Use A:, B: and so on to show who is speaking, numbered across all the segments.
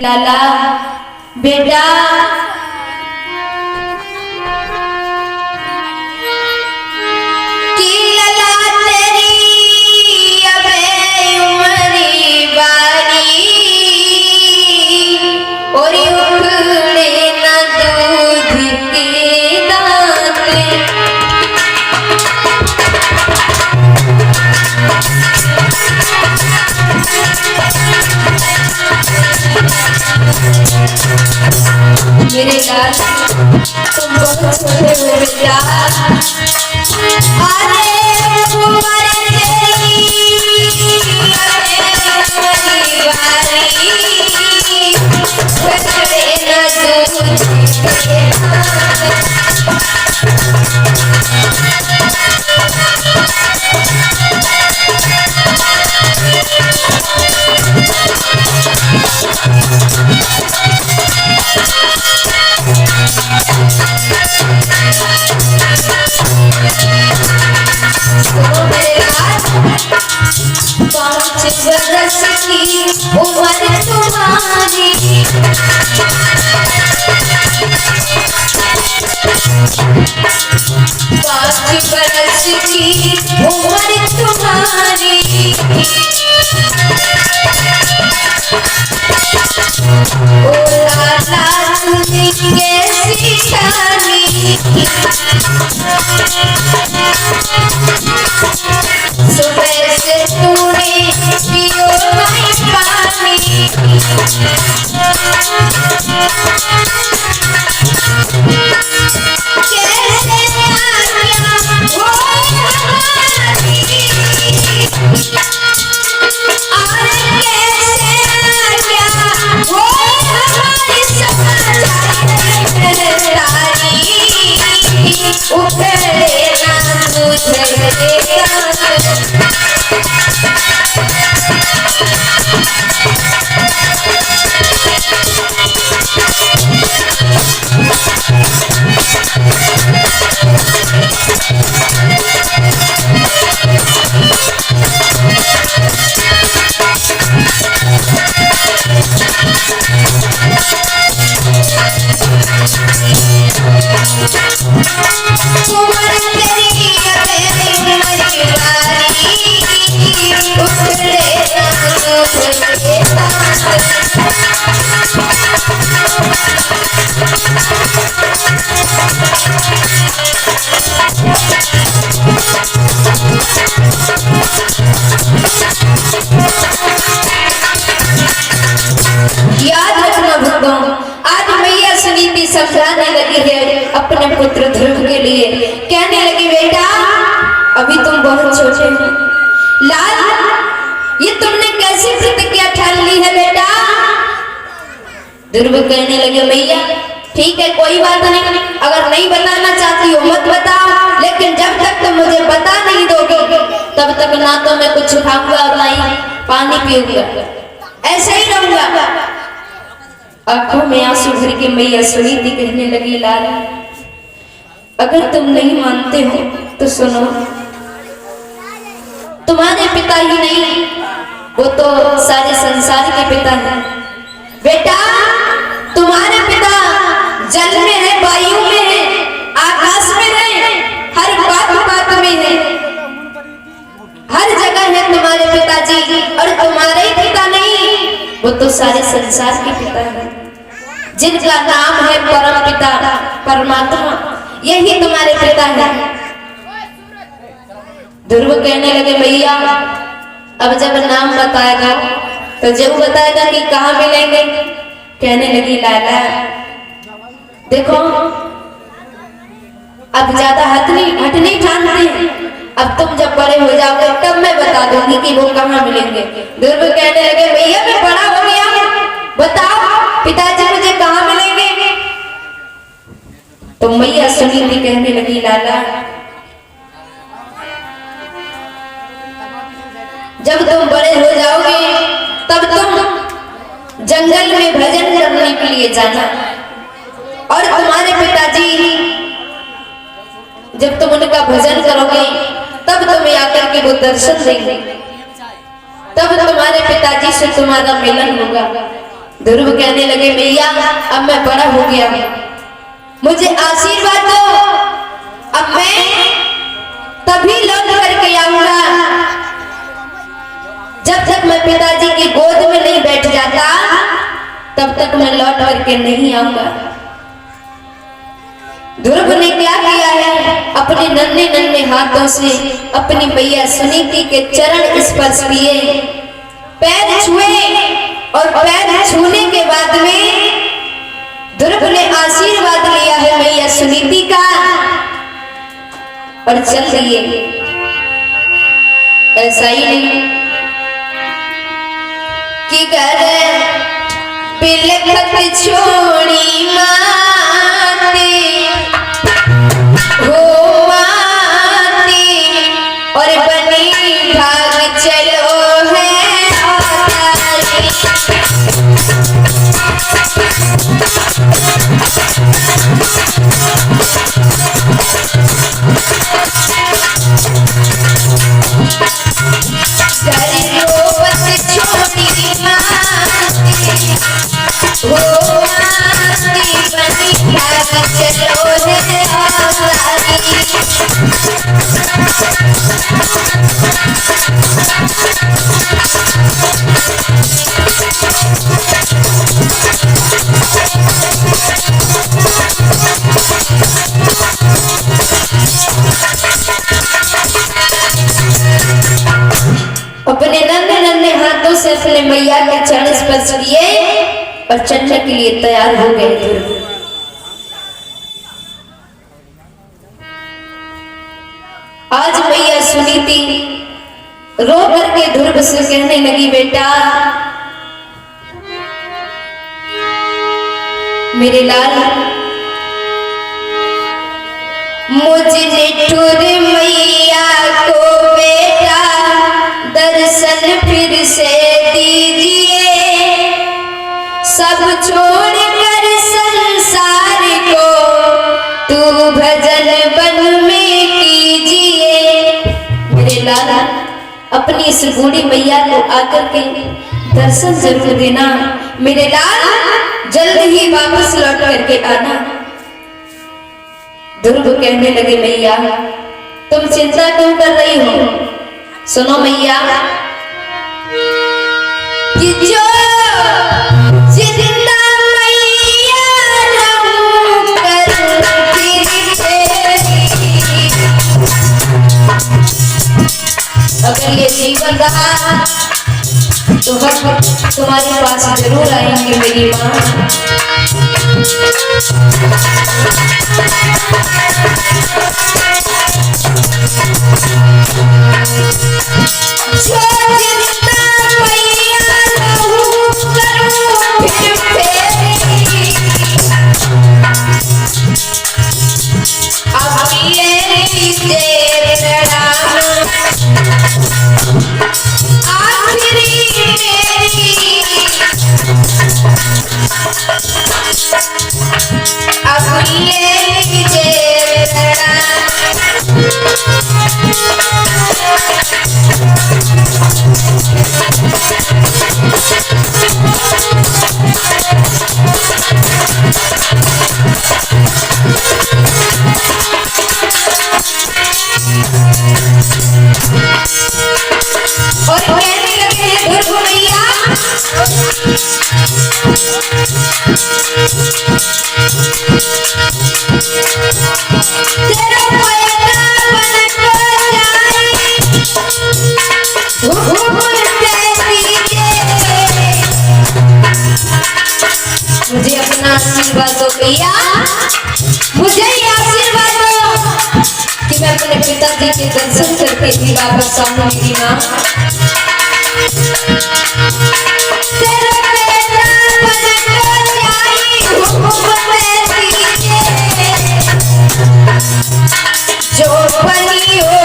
A: लाला बेटा की लला तेरी अबे उमरी बारी और उखड़े न दूध के दाते मेरे लाल तुम बहुत छोटे हो बेटा अरे तुम्हारे तेरी अरे वारी बचड़े न दूध पाँच बरस की उम्र तुम्हारी पाँच बरस की उम्र तुम्हारी ओ लाला तुझे कैसी शादी सुबह से तूने पियो नहीं पानी कैसे आज्ञा हो हमारी अरे कैसे आज्ञा हो हमारी समाचारी उखड़े ना तुझे याद रखना भक्तों, आज मैया सुनीति समझाने लगी है अपने पुत्र ध्रुव के लिए। कहने लगी बेटा अभी तुम बहुत छोटे हो, लाल ये तुमने कैसी प्रतिज्ञा ठान ली है बेटा। ध्रुव कहने लगे मैया ठीक है कोई बात नहीं, अगर नहीं बताना चाहती हो मत बताओ, लेकिन जब तक तुम मुझे बता नहीं दोगे तब तक ना तो मैं कुछ खाऊंगा और ना ही पानी पीऊंगा, ऐसे ही रहूंगा। आंखों में आंसू भर के मैया सुनीति कहने लगी लाल अगर तुम नहीं मानते हो तो सुनो, तुम्हारे पिता ही नहीं वो तो सारे संसार के पिता हैं बेटा। तुम्हारे पिता जल में है, वायु में है, आकाश में है, हर बात में है, हर जगह है तुम्हारे पिताजी। और तुम्हारे ही पिता नहीं वो तो सारे संसार के पिता हैं, जिनका नाम है परम पिता परमात्मा, यही तुम्हारे पिता है। ध्रुव कहने लगे भैया अब जब नाम बताएगा तो जब बताएगा कि कहाँ मिलेंगे। कहने लगी लाला देखो अब ज्यादा हट नहीं ठानते हैं, अब तुम जब बड़े हो जाओगे तब मैं बता दूंगी कि वो कहाँ मिलेंगे। ध्रुव कहने लगे भैया मैं बड़ा हो गया हूँ, बताओ पिताजी मुझे कहाँ मिलेंगे। तो मैया सुनीति कहने लगी लाला जब तुम बड़े हो जाओगे तब तुम जंगल में भजन करने के लिए जाना, और तुम्हारे पिताजी जब तुम उनका भजन करोगे तब तुम्हें आकर के वो दर्शन देंगे, तब तुम्हारे पिताजी से तुम्हारा मिलन होगा। ध्रुव कहने लगे मैया अब मैं बड़ा हो गया, मुझे आशीर्वाद दो, अब मैं तभी लौट करके आऊंगा जब तक मैं पिताजी की गोद में नहीं बैठ जाता तब तक मैं लौट करके नहीं आऊंगा। ध्रुव ने क्या किया है, अपने नन्हे नन्हे हाथों से अपनी मैया सुनीति के चरण स्पर्श किए, पैर छुए और पैर छूने के बाद में ध्रुव ने आशीर्वाद लिया है मैया सुनीति का और चल दिए। ऐसा ही नहीं कि घर पिलखत छोड़ी माते हो माते और बनी भाग चलो है अपने नन्हे नन्हे हाथों से अपने मैया के चरण स्पर्श किए और चलने के लिए तैयार हो गए थे। आज मैया सुनीति रो करके ध्रुव से कहने लगी बेटा मेरे लाल मुझे निठुर मैया को बेटा दर्शन फिर से दीजिए, सब छोड़कर संसार को तू भजन वन में कीजिए। मेरे लाला अपनी इस बूढ़ी मैया को आकर के दर्शन जरूर देना, मेरे लाल जल्द ही वापस लौट करके आना। ध्रुव कहने लगे मैया तुम चिंता क्यों कर रही हो, सुनो मैया कि जो जिंदा मैया रहूं कर अगर ये जीवन रहा तो हम तुम्हारे पास जरूर आएंगे मेरी माँ। मुझे अपना आशीर्वाद दो भैया, मुझे आशीर्वाद दो कि मैं अपने पिताजी के दर्शन करके भी वापस आऊं मेरी माँ। जो बनी हो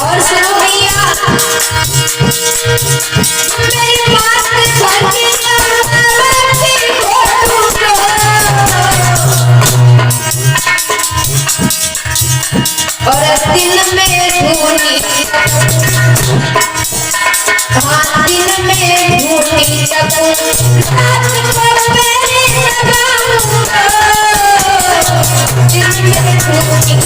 A: और सुनो हाँ दिन में झूठी सकूं रात भर मेरे लगाऊंगा दिन में झूठी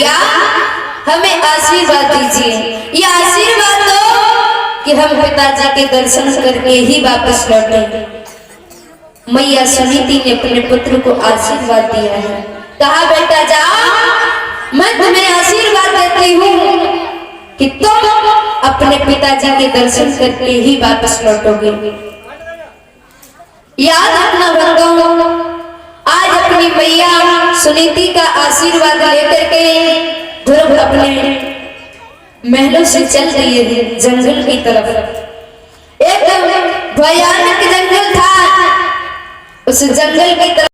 A: या हमें आशीर्वाद दीजिए। ये आशीर्वाद दो कि हम पिताजी के दर्शन करके ही वापस लौटे। मैया सुनीति ने अपने पुत्र को आशीर्वाद दिया है, कहा बेटा जाओ, मैं तुम्हें आशीर्वाद देती हूँ कि तुम अपने पिताजी के दर्शन करके ही वापस लौटोगे। याद रखना बंधुओं, आज अपनी मैया सुनीति का आशीर्वाद लेकर के ध्रुव अपने महलों से चल रही है जंगल की तरफ। एक भयानक जंगल था, उस जंगल की तरफ